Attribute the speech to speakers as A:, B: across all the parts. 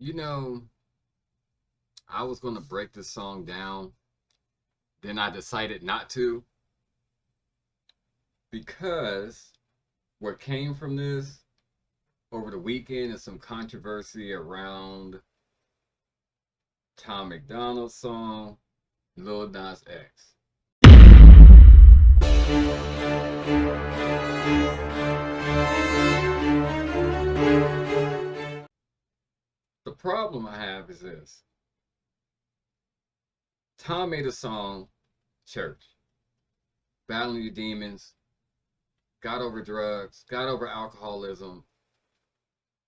A: You know, I was going to break this song down, then I decided not to because what came from this over the weekend is some controversy around Tom McDonald's song, Lil Nas X. The problem I have is this. Tom made a song, Church, battling your demons, got over drugs, got over alcoholism.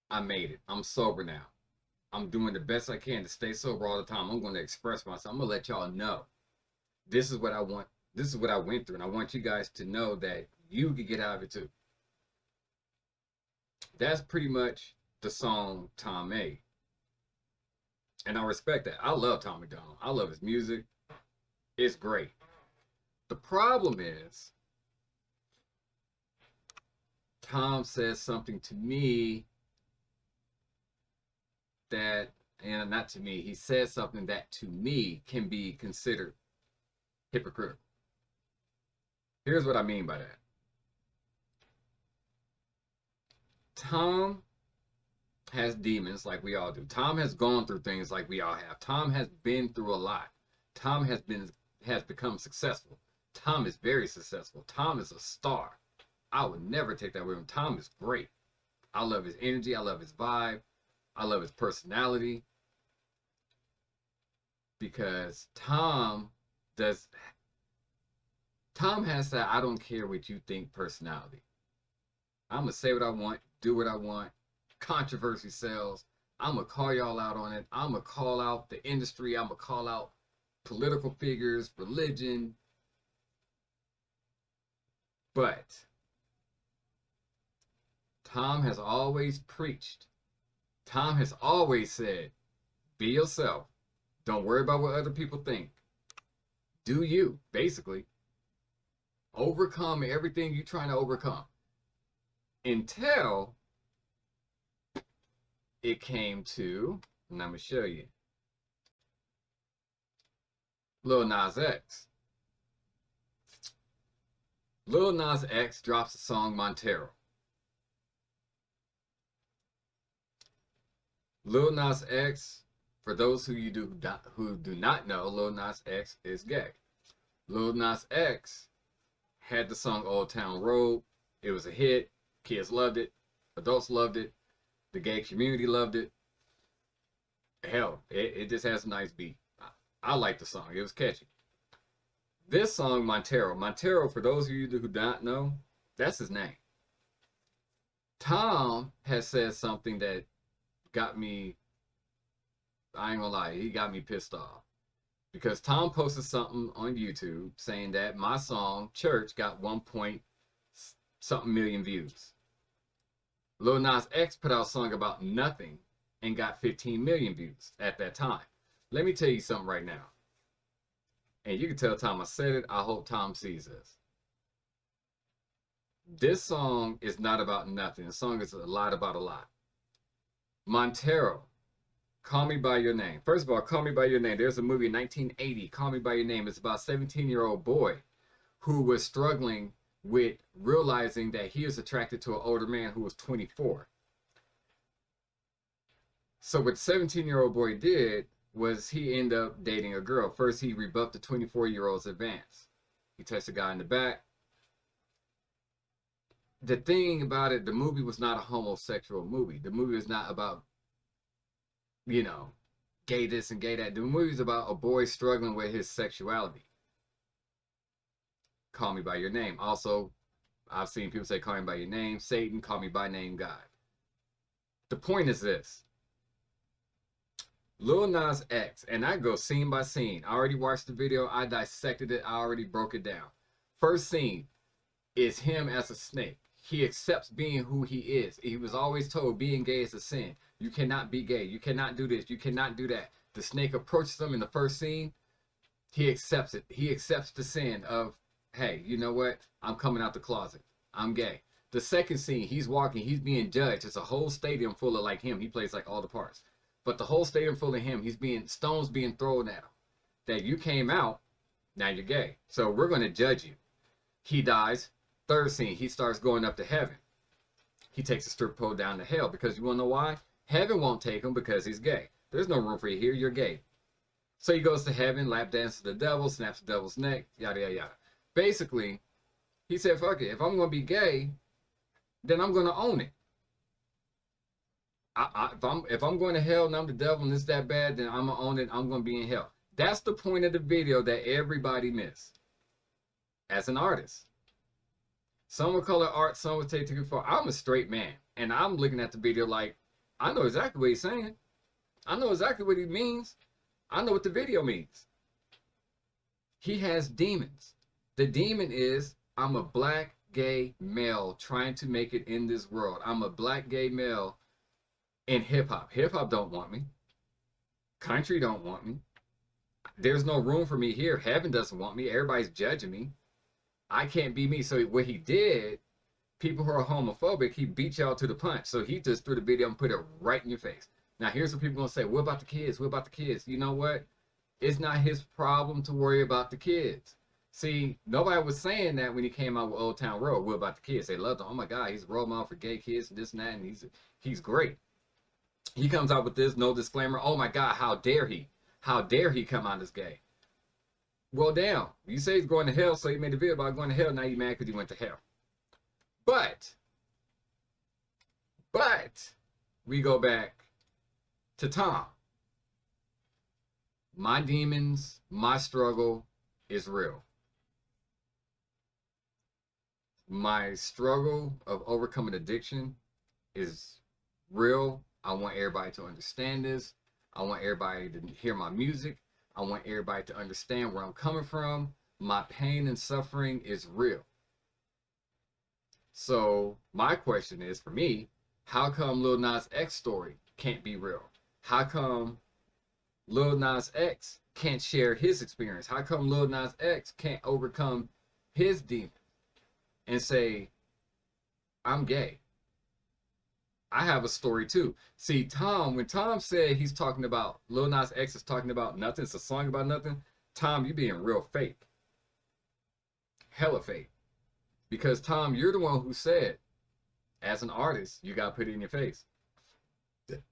A: I made it. I'm sober now. I'm doing the best I can to stay sober all the time. I'm going to express myself. I'm going to let y'all know this is what I want. This is what I went through. And I want you guys to know that you can get out of it too. That's pretty much the song Tom made. And I respect that. I love Tom McDonald. I love his music. It's great. The problem is, Tom says something to me that, and not to me, he says something that to me can be considered hypocritical. Here's what I mean by that. Tom has demons like we all do. Tom has gone through things like we all have. Tom has been through a lot. Tom has become successful. Tom is very successful. Tom is a star. I would never take that away from him. Tom is great. I love his energy. I love his vibe. I love his personality. Because Tom has that I don't care what you think personality. I'm going to say what I want, do what I want. Controversy sells. I'm going to call y'all out on it. I'm going to call out the industry. I'm going to call out political figures, religion. But Tom has always preached. Tom has always said, be yourself. Don't worry about what other people think. Do you, basically. Overcome everything you're trying to overcome. Until it came to, and I'm going to show you, Lil Nas X. Lil Nas X drops the song Montero. Lil Nas X, for those who do not know, Lil Nas X is gay. Lil Nas X had the song Old Town Road. It was a hit. Kids loved it. Adults loved it. The gay community loved it. Hell, it just has a nice beat. I like the song. It was catchy. This song, Montero. Montero, for those of you who do not know, that's his name. Tom has said something that got me, I ain't gonna lie, he got me pissed off. Because Tom posted something on YouTube saying that my song, Church, got 1 point something million views. Lil Nas X put out a song about nothing and got 15 million views at that time. Let me tell you something right now. And you can tell Tom I said it. I hope Tom sees this. This song is not about nothing. The song is a lot about a lot. Montero, Call Me By Your Name. First of all, Call Me By Your Name. There's a movie in 1980, Call Me By Your Name. It's about a 17-year-old boy who was struggling with realizing that he was attracted to an older man who was 24. So what the 17-year-old boy did was he ended up dating a girl. First, he rebuffed the 24-year-old's advance. He touched the guy in the back. The thing about it, the movie was not a homosexual movie. The movie was not about, gay this and gay that. The movie is about a boy struggling with his sexuality. Call Me By Your Name. Also, I've seen people say, call me by your name, Satan, call me by name, God. The point is this. Lil Nas X, and I go scene by scene. I already watched the video. I dissected it. I already broke it down. First scene is him as a snake. He accepts being who he is. He was always told being gay is a sin. You cannot be gay. You cannot do this. You cannot do that. The snake approaches him in the first scene. He accepts it. He accepts the sin of, hey, you know what? I'm coming out the closet. I'm gay. The second scene, he's walking. He's being judged. It's a whole stadium full of like him. He plays like all the parts. but the whole stadium full of him. He's being stones being thrown at him. That you came out, now you're gay. So we're going to judge you. He dies. Third scene, he starts going up to heaven. He takes a strip pole down to hell because you want to know why? Heaven won't take him because he's gay. There's no room for you here. You're gay. So he goes to heaven, lap dances the devil, snaps the devil's neck, yada, yada, yada. Basically, he said, fuck it. If I'm going to be gay, then I'm going to own it. If I'm going to hell and I'm the devil and it's that bad, then I'm going to own it. I'm going to be in hell. That's the point of the video that everybody missed. As an artist. Some would call it art, some would take it for. I'm a straight man. And I'm looking at the video like, I know exactly what he's saying. I know exactly what he means. I know what the video means. He has demons. The demon is, I'm a black gay male trying to make it in this world. I'm a black gay male in hip-hop. Hip-hop don't want me. Country don't want me. There's no room for me here. Heaven doesn't want me. Everybody's judging me. I can't be me. So what he did, people who are homophobic, he beat y'all to the punch. So he just threw the video and put it right in your face. Now, here's what people are going to say. What about the kids? What about the kids? You know what? It's not his problem to worry about the kids. See, nobody was saying that when he came out with Old Town Road. What about the kids? They loved him. Oh, my God, he's a role model for gay kids and this and that, and he's great. He comes out with this, no disclaimer. Oh, my God, how dare he? How dare he come out as gay? Well, damn. You say he's going to hell, so he made a video about going to hell. Now you mad because he went to hell. But we go back to Tom. My demons, my struggle is real. My struggle of overcoming addiction is real. I want everybody to understand this. I want everybody to hear my music. I want everybody to understand where I'm coming from. My pain and suffering is real. So my question is, for me, how come Lil Nas X story can't be real? How come Lil Nas X can't share his experience? How come Lil Nas X can't overcome his demon and say, I'm gay? I have a story too. See, Tom, when Tom said he's talking about, Lil Nas X is talking about nothing, it's a song about nothing, Tom, you being real fake. Hella fake. Because Tom, you're the one who said, as an artist, you got to put it in your face.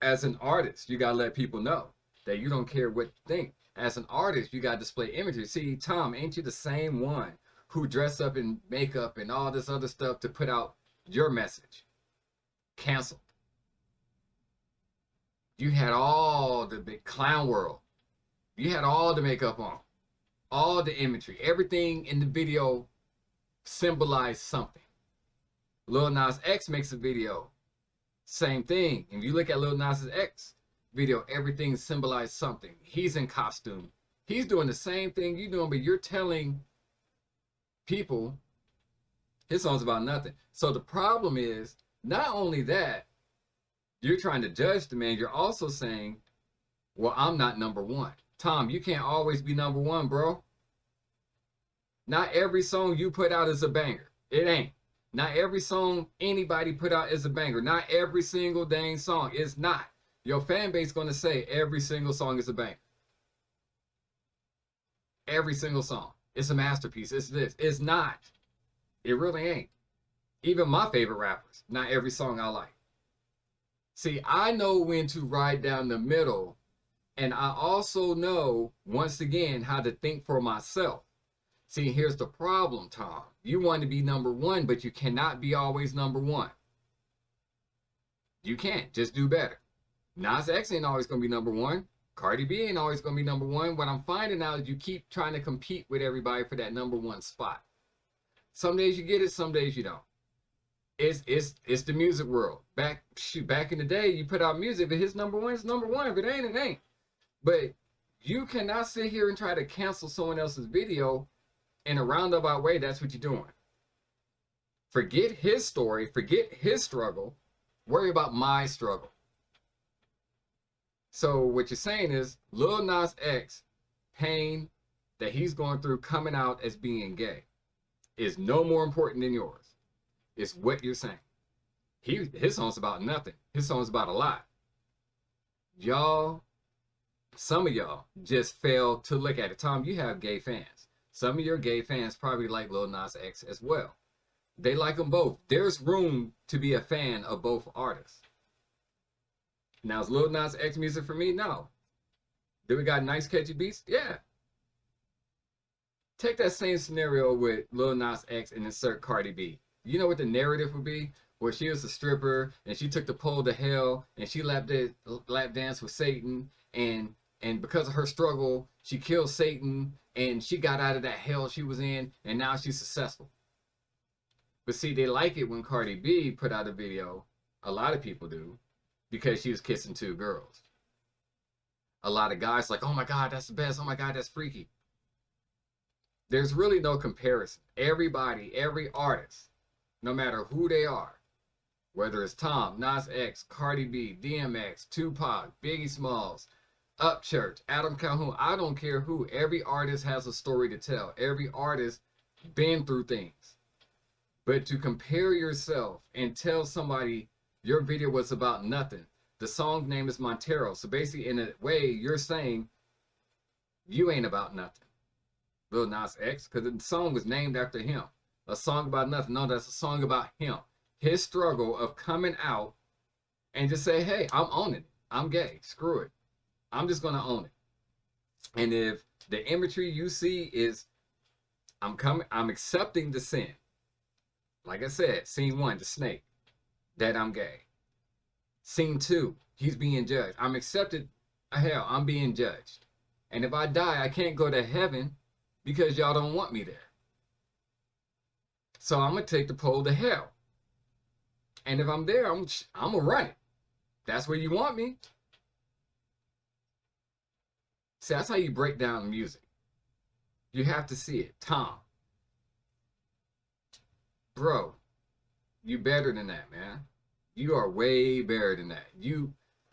A: As an artist, you got to let people know that you don't care what you think. As an artist, you got to display imagery. See, Tom, ain't you the same one who dressed up in makeup and all this other stuff to put out your message? Canceled. You had all the big clown world. You had all the makeup on, all the imagery, everything in the video symbolized something. Lil Nas X makes a video, same thing. If you look at Lil Nas X video, everything symbolized something. He's in costume. He's doing the same thing you're doing, but you're telling people his song's about nothing. So the problem is, not only that, you're trying to judge the man, you're also saying, well, I'm not number one. Tom, you can't always be number one, bro. Not every song you put out is a banger. It ain't. Not every song anybody put out is a banger. Not every single dang song is not. Your fan base is going to say every single song is a banger. Every single song. It's a masterpiece. It's this. It's not. It really ain't. Even my favorite rappers, not every song I like. See, I know when to ride down the middle, and I also know, once again, how to think for myself. See, here's the problem, Tom. You want to be number one, but you cannot be always number one. You can't. Just do better. Nas X ain't always going to be number one. Cardi B ain't always going to be number one. What I'm finding out is you keep trying to compete with everybody for that number one spot. Some days you get it, some days you don't. It's the music world. Back in the day, you put out music. If it hits number one, it's number one. If it ain't, it ain't. But you cannot sit here and try to cancel someone else's video in a roundabout way. That's what you're doing. Forget his story. Forget his struggle. Worry about my struggle. So what you're saying is Lil Nas X pain that he's going through coming out as being gay is no more important than yours. It's what you're saying. His song's about nothing. His song's about a lot. y'all, some of y'all just fail to look at it. Tom, you have gay fans. Some of your gay fans probably like Lil Nas X as well. They like them both. There's room to be a fan of both artists. Now, is Lil Nas X music for me? No. Do we got nice catchy beats? Yeah. Take that same scenario with Lil Nas X and insert Cardi B. You know what the narrative would be? Where she was a stripper and she took the pole to hell and she lap danced with Satan, and because of her struggle, she killed Satan and she got out of that hell she was in, and now she's successful. But see, they like it when Cardi B put out a video. A lot of people do, because she was kissing 2 girls. A lot of guys like, oh my God, that's the best. Oh my God, that's freaky. There's really no comparison. Everybody, every artist, no matter who they are, whether it's Tom, Nas X, Cardi B, DMX, Tupac, Biggie Smalls, Upchurch, Adam Calhoun, I don't care who. Every artist has a story to tell. Every artist been through things. But to compare yourself and tell somebody your video was about nothing. The song name is Montero. So basically, in a way, you're saying you ain't about nothing. Lil Nas X, because the song was named after him. A song about nothing. No, that's a song about him. His struggle of coming out and just say, hey, I'm owning it. I'm gay. Screw it. I'm just going to own it. And if the imagery you see is, I'm accepting the sin. Like I said, scene 1, the snake, that I'm gay. Scene 2, he's being judged. I'm accepted, hell, I'm being judged. And if I die, I can't go to heaven because y'all don't want me there. So I'm going to take the pole to hell. And if I'm there, I'm going to run it. That's where you want me. See, that's how you break down music. You have to see it. Tom. Bro, you better than that, man. You are way better than that.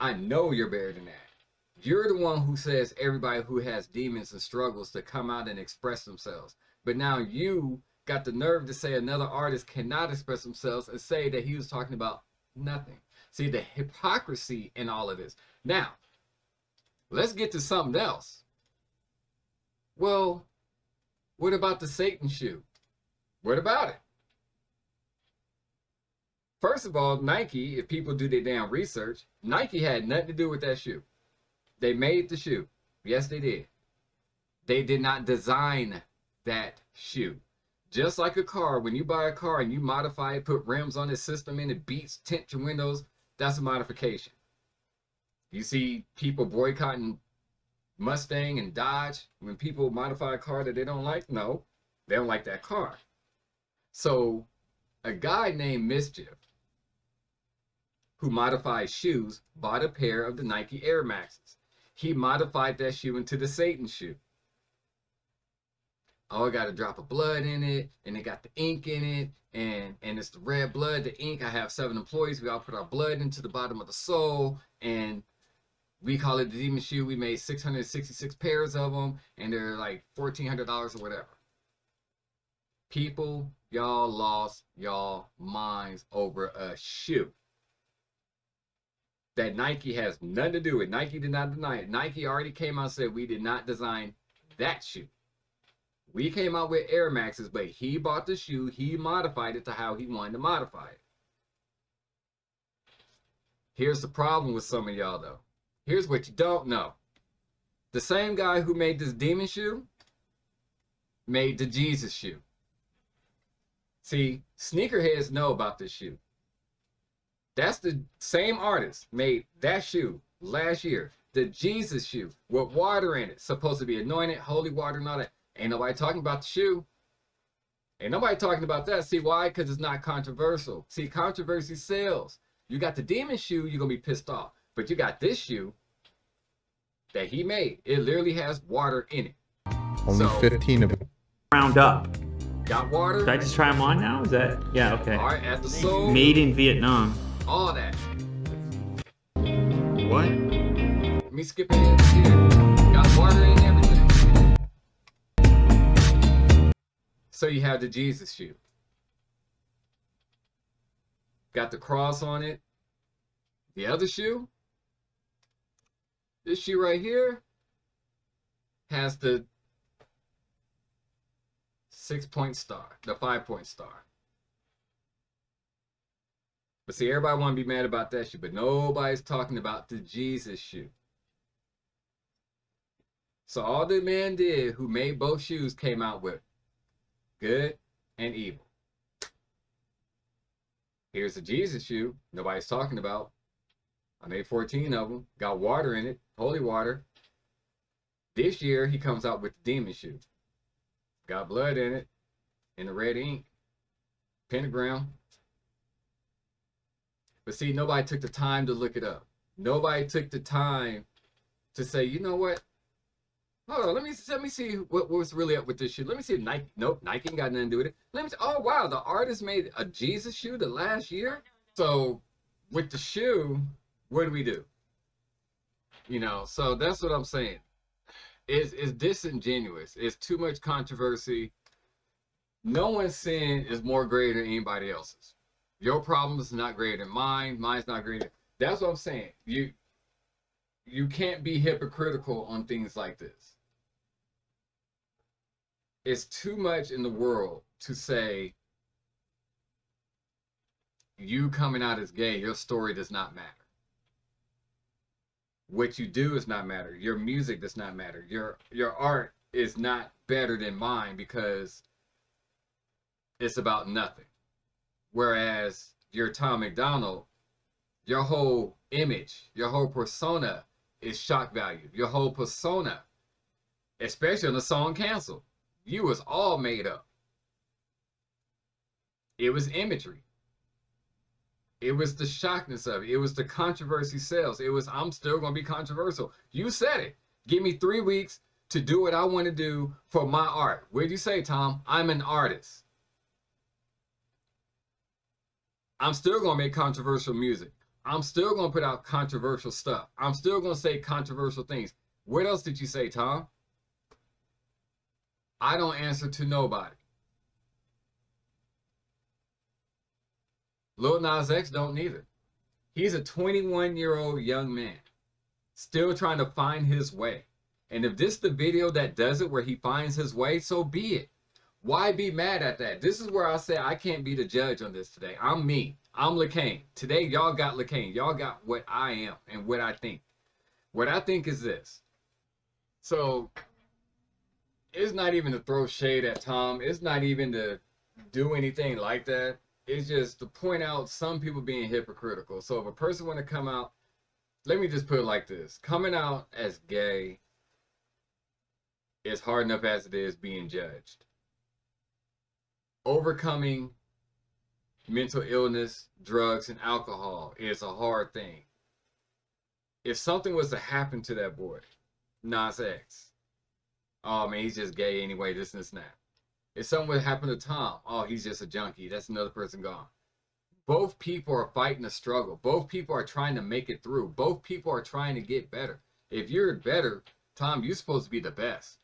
A: I know you're better than that. You're the one who says everybody who has demons and struggles to come out and express themselves. But now you got the nerve to say another artist cannot express themselves and say that he was talking about nothing. See, the hypocrisy in all of this. Now, let's get to something else. Well, what about the Satan shoe? What about it? First of all, Nike, if people do their damn research, Nike had nothing to do with that shoe. They made the shoe. Yes, they did. They did not design that shoe. Just like a car, when you buy a car and you modify it, put rims on the system in it, beats, tint your windows, that's a modification. You see people boycotting Mustang and Dodge when people modify a car that they don't like? No, they don't like that car. So a guy named Mischief, who modifies shoes, bought a pair of the Nike Air Maxes. He modified that shoe into the Satan shoe. Oh, I got a drop of blood in it, and it got the ink in it, and it's the red blood, the ink. I have 7 employees. We all put our blood into the bottom of the sole, and we call it the demon shoe. We made 666 pairs of them, and they're like $1,400 or whatever. People, y'all lost y'all minds over a shoe that Nike has nothing to do with. Nike did not deny it. Nike already came out and said we did not design that shoe. We came out with Air Maxes, but he bought the shoe. He modified it to how he wanted to modify it. Here's the problem with some of y'all, though. Here's what you don't know. The same guy who made this demon shoe made the Jesus shoe. See, sneakerheads know about this shoe. That's the same artist made that shoe last year. The Jesus shoe with water in it. Supposed to be anointed, holy water and all that. Ain't nobody talking about the shoe. Ain't nobody talking about that. See why? Because it's not controversial. See, controversy sells. You got the demon shoe, you're going to be pissed off. But you got this shoe that he made. It literally has water in it.
B: Only 15 of it.
C: Round up.
A: Got water.
C: Did I just try them on now? Is that? Yeah, okay.
A: All right, at the sole.
C: Made in Vietnam.
A: All that.
C: What?
A: Let me skip ahead here. Got water in everything. So you have the Jesus shoe. Got the cross on it. The other shoe, This shoe right here has the 6-point star, the 5-point star. But see, everybody want to be mad about that shoe, but nobody's talking about the Jesus shoe. So all the men did who made both shoes came out with good and evil. Here's the Jesus shoe nobody's talking about. I made 14 of them. Got water in it, holy water. This year, he comes out with the demon shoe. Got blood in it, in the red ink, pentagram. But see, nobody took the time to look it up. Nobody took the time to say, you know what? Hold on, let me see what's really up with this shoe. Let me see if Nike. Nope, Nike ain't got nothing to do with it. Let me see. Oh wow, the artist made a Jesus shoe the last year. So with the shoe, what do? You know, so that's what I'm saying. It's disingenuous. It's too much controversy. No one's sin is more greater than anybody else's. Your problem is not greater than mine. Mine's not greater. That's what I'm saying. You can't be hypocritical on things like this. It's too much in the world to say you coming out as gay, your story does not matter. What you do does not matter. Your music does not matter. Your art is not better than mine because it's about nothing. Whereas your Tom McDonald, your whole image, your whole persona is shock value. Your whole persona, especially on the song Cancel, you was all made up. It was imagery. It was the shockness of it. It was the controversy sells. It was, I'm still going to be controversial. You said it. Give me 3 weeks to do what I want to do for my art. What did you say, Tom? I'm an artist. I'm still going to make controversial music. I'm still going to put out controversial stuff. I'm still going to say controversial things. What else did you say, Tom? I don't answer to nobody. Lil Nas X don't neither. He's a 21-year-old young man, still trying to find his way. And if this is the video that does it, where he finds his way, so be it. Why be mad at that? This is where I say I can't be the judge on this today. I'm me. I'm LaCane. Today, y'all got LaCane. Y'all got what I am and what I think. What I think is this. So, it's not even to throw shade at Tom. It's not even to do anything like that. It's just to point out some people being hypocritical. So if a person want to come out, let me just put it like this. Coming out as gay is hard enough as it is being judged. Overcoming mental illness, drugs, and alcohol is a hard thing. If something was to happen to that boy, Nas X, oh man, he's just gay anyway, this and this and that. If something would happen to Tom, oh, he's just a junkie. That's another person gone. Both people are fighting a struggle. Both people are trying to make it through. Both people are trying to get better. If you're better, Tom, you're supposed to be the best.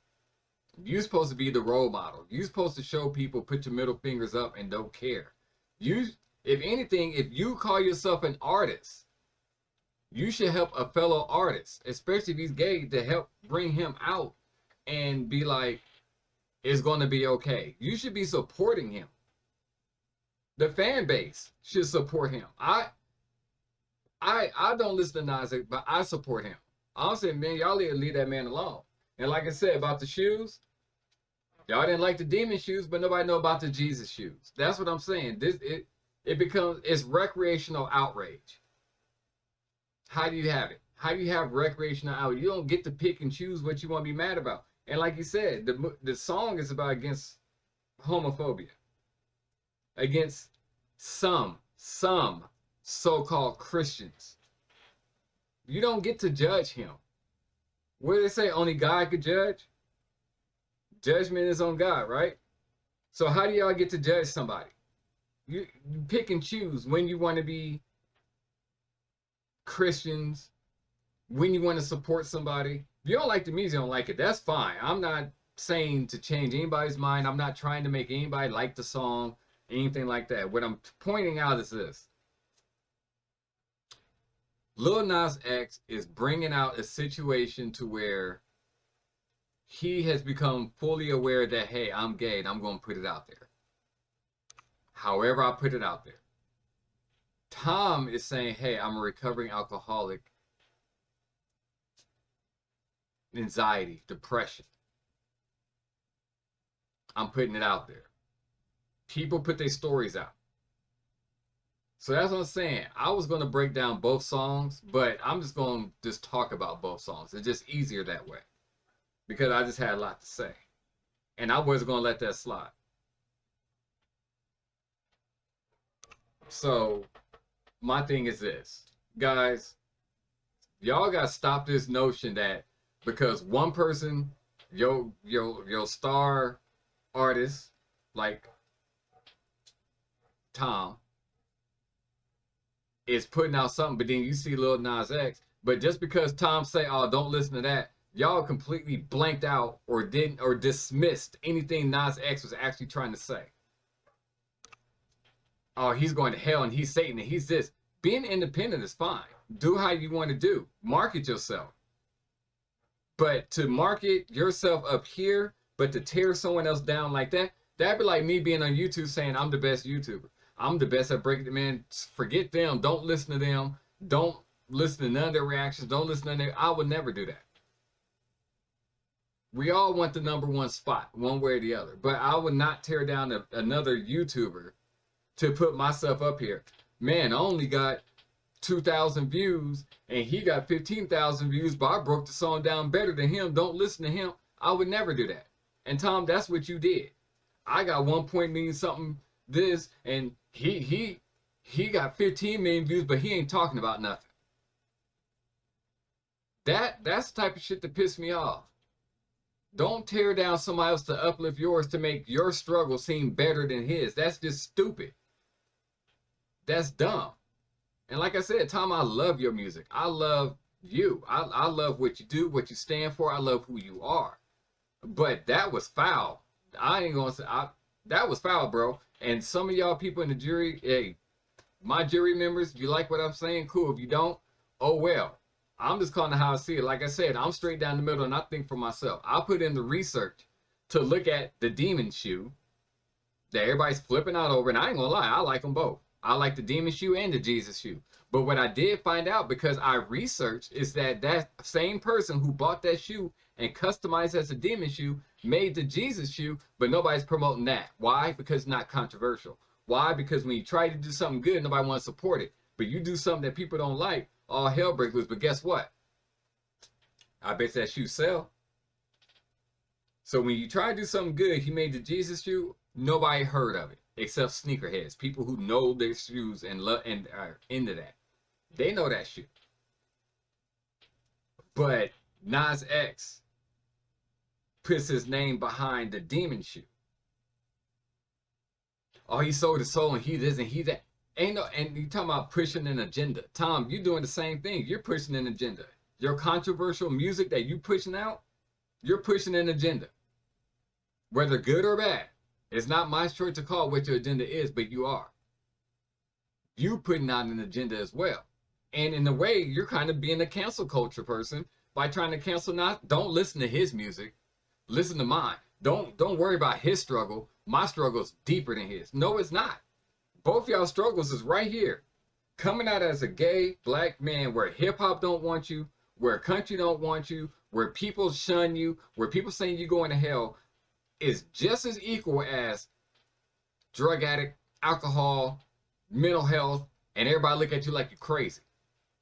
A: You're supposed to be the role model. You're supposed to show people, put your middle fingers up and don't care. If anything, if you call yourself an artist, you should help a fellow artist, especially if he's gay, to help bring him out and be like, it's going to be okay. You should be supporting him. The fan base should support him. I don't listen to Nas X, but I support him. I'm saying, man, y'all need to leave that man alone. And like I said about the shoes, y'all didn't like the demon shoes, but nobody know about the Jesus shoes. That's what I'm saying. It's recreational outrage. How do you have it? How do you have recreational outrage? You don't get to pick and choose what you want to be mad about. And like you said, the song is about against homophobia, against some so-called Christians. You don't get to judge him. What do they say? Only God could judge? Judgment is on God, right? So how do y'all get to judge somebody? You pick and choose when you want to be Christians, when you want to support somebody. If you don't like the music, you don't like it. That's fine. I'm not saying to change anybody's mind. I'm not trying to make anybody like the song, anything like that. What I'm pointing out is this. Lil Nas X is bringing out a situation to where he has become fully aware that, hey, I'm gay and I'm going to put it out there. However, I put it out there. Tom is saying, hey, I'm a recovering alcoholic, anxiety, depression. I'm putting it out there. People put their stories out. So that's what I'm saying. I was going to break down both songs, but I'm just going to just talk about both songs. It's just easier that way because I just had a lot to say. And I wasn't going to let that slide. So my thing is this. Guys, y'all got to stop this notion that because one person, your star artist, like Tom, is putting out something, but then you see Lil Nas X, but just because Tom say, oh, don't listen to that, y'all completely blanked out or didn't or dismissed anything Nas X was actually trying to say. Oh, he's going to hell and he's Satan and he's this. Being independent is fine. Do how you want to do. Market yourself. But to market yourself up here, but to tear someone else down like that, that'd be like me being on YouTube saying I'm the best YouTuber. I'm the best at breaking it, man. Forget them. Don't listen to them. Don't listen to none of their reactions. Don't listen to their. I would never do that. We all want the #1 spot, one way or the other. But I would not tear down another YouTuber to put myself up here. Man, I only got 2,000 views, and he got 15,000 views, but I broke the song down better than him. Don't listen to him. I would never do that. And Tom, that's what you did. I got 1 point million something this, and he got 15 million views, but he ain't talking about nothing. That's the type of shit that pissed me off. Don't tear down somebody else to uplift yours to make your struggle seem better than his. That's just stupid. That's dumb. And like I said, Tom, I love your music. I love you. I love what you do, what you stand for. I love who you are. But that was foul. I ain't gonna say that was foul, bro. And some of y'all people in the jury, hey, my jury members, you like what I'm saying? Cool. If you don't, oh well. I'm just calling it how I see it. Like I said, I'm straight down the middle and I think for myself. I put in the research to look at the demon shoe that everybody's flipping out over. And I ain't gonna lie, I like them both. I like the demon shoe and the Jesus shoe. But what I did find out, because I researched, is that that same person who bought that shoe and customized as a demon shoe made the Jesus shoe, but nobody's promoting that. Why? Because it's not controversial. Why? Because when you try to do something good, nobody wants to support it. But you do something that people don't like, all hell breaks loose. But guess what? I bet that shoe sell. So when you try to do something good, he made the Jesus shoe, nobody heard of it except sneakerheads, people who know their shoes and love and are into that. They know that shoe. But Nas X puts his name behind the demon shoe. Oh, he sold his soul and he this and he that. Ain't no, and you talking about pushing an agenda. Tom, you're doing the same thing. You're pushing an agenda. Your controversial music that you pushing out, you're pushing an agenda. Whether good or bad. It's not my choice to call what your agenda is, but you are. You putting out an agenda as well. And in a way, you're kind of being a cancel culture person by trying to cancel not. Don't listen to his music. Listen to mine. Don't worry about his struggle. My struggle is deeper than his. No, it's not. Both y'all struggles is right here. Coming out as a gay black man where hip hop don't want you, where country don't want you, where people shun you, where people saying you're going to hell, is just as equal as drug addict, alcohol, mental health, and everybody look at you like you're crazy.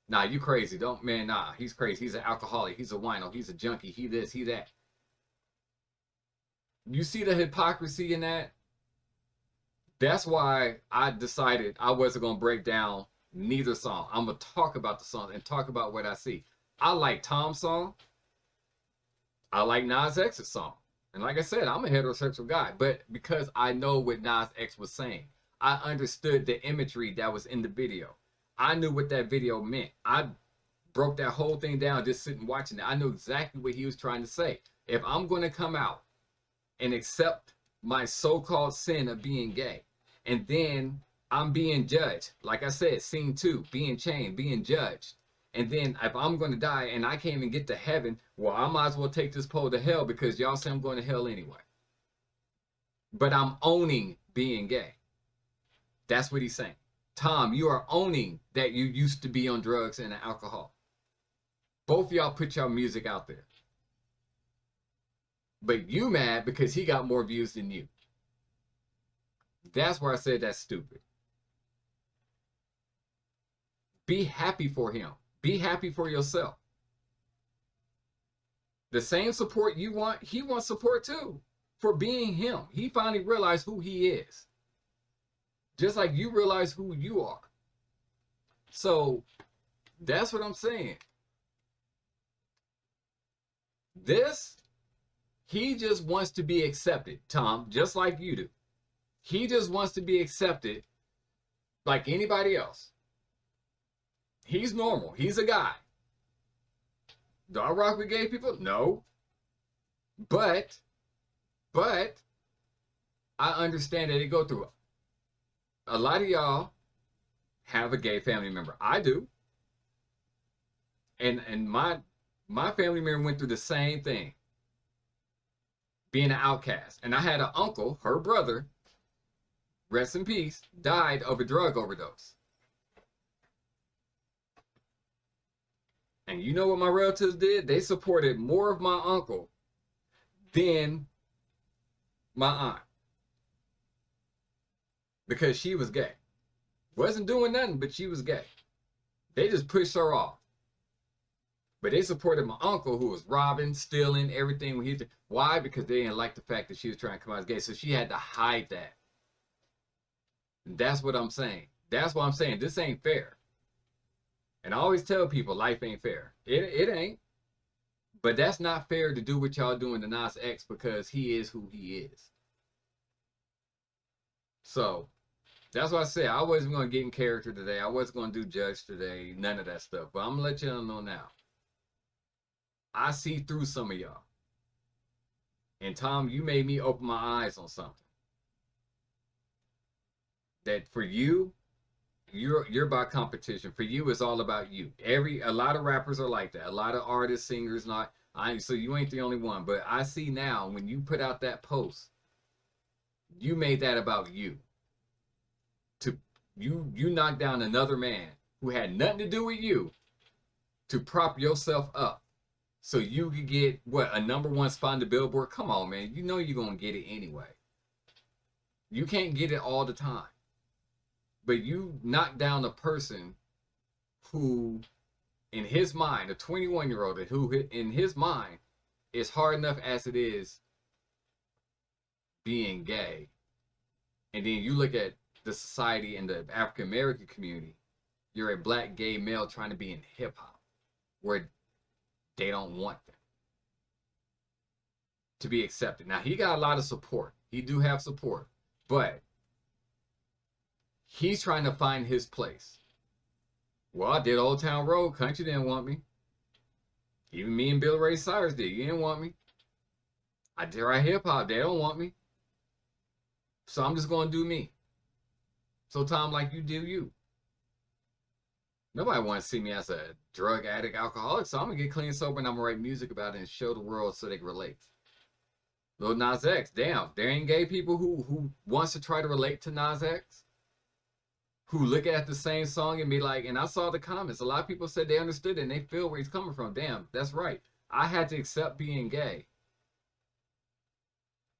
A: Nah, you crazy. Don't, man, nah, he's crazy. He's an alcoholic. He's a wino. He's a junkie. He this, he that. You see the hypocrisy in that? That's why I decided I wasn't going to break down neither song. I'm going to talk about the song and talk about what I see. I like Tom's song. I like Nas X's song. And like I said, I'm a heterosexual guy. But because I know what Nas X was saying, I understood the imagery that was in the video. I knew what that video meant. I broke that whole thing down just sitting watching it. I knew exactly what he was trying to say. If I'm going to come out and accept my so-called sin of being gay, and then I'm being judged, like I said, scene 2, being chained, being judged, And then if I'm going to die and I can't even get to heaven, well, I might as well take this pole to hell because y'all say I'm going to hell anyway. But I'm owning being gay. That's what he's saying. Tom, you are owning that you used to be on drugs and alcohol. Both of y'all put your music out there. But you mad because he got more views than you. That's where I said that's stupid. Be happy for him. Be happy for yourself. The same support you want, he wants support too for being him. He finally realized who he is. Just like you realize who you are. So that's what I'm saying. He just wants to be accepted, Tom, just like you do. He just wants to be accepted like anybody else. He's normal. He's a guy. Do I rock with gay people? No. But I understand that they go through it. A lot of y'all have a gay family member. I do. And my family member went through the same thing. Being an outcast. And I had an uncle, her brother, rest in peace, died of a drug overdose. And you know what my relatives did? They supported more of my uncle than my aunt. Because she was gay. Wasn't doing nothing, but she was gay. They just pushed her off. But they supported my uncle who was robbing, stealing, everything. When he did. Why? Because they didn't like the fact that she was trying to come out as gay. So she had to hide that. And that's what I'm saying. That's what I'm saying. This ain't fair. And I always tell people life ain't fair. It ain't. But that's not fair to do what y'all doing to Nas X because he is who he is. So that's why I said I wasn't going to get in character today. I wasn't going to do judge today. None of that stuff. But I'm going to let y'all know now. I see through some of y'all. And Tom, you made me open my eyes on something. That for you, you're about competition. For you, it's all about you. A lot of rappers are like that. A lot of artists, singers, so you ain't the only one. But I see now when you put out that post, you made that about you. You knocked down another man who had nothing to do with you to prop yourself up. So you could get, what, a #1 spot on the Billboard? Come on, man. You know you're going to get it anyway. You can't get it all the time. But you knocked down a person who, in his mind, a 21-year-old, who in his mind, is hard enough as it is being gay. And then you look at the society and the African-American community, you're a black gay male trying to be in hip-hop, where they don't want them to be accepted. Now, he got a lot of support. He do have support. But he's trying to find his place. Well, I did Old Town Road. Country didn't want me. Even me and Bill Ray Cyrus did. You didn't want me. I did right hip-hop. They don't want me. So I'm just going to do me. So, Tom, like you do you. Nobody wants to see me as a drug addict, alcoholic, so I'm going to get clean, sober, and I'm going to write music about it and show the world so they can relate. Lil Nas X, damn, there ain't gay people who wants to try to relate to Nas X, who look at the same song and be like, and I saw the comments, a lot of people said they understood it and they feel where he's coming from. Damn, that's right. I had to accept being gay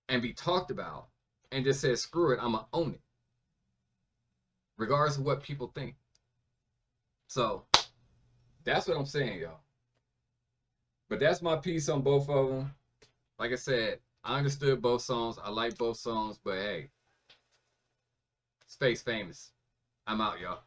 A: and be talked about and just said, screw it, I'm going to own it, regardless of what people think. So, that's what I'm saying, y'all. But that's my piece on both of them. Like I said, I understood both songs. I like both songs, but hey, Space Famous. I'm out, y'all.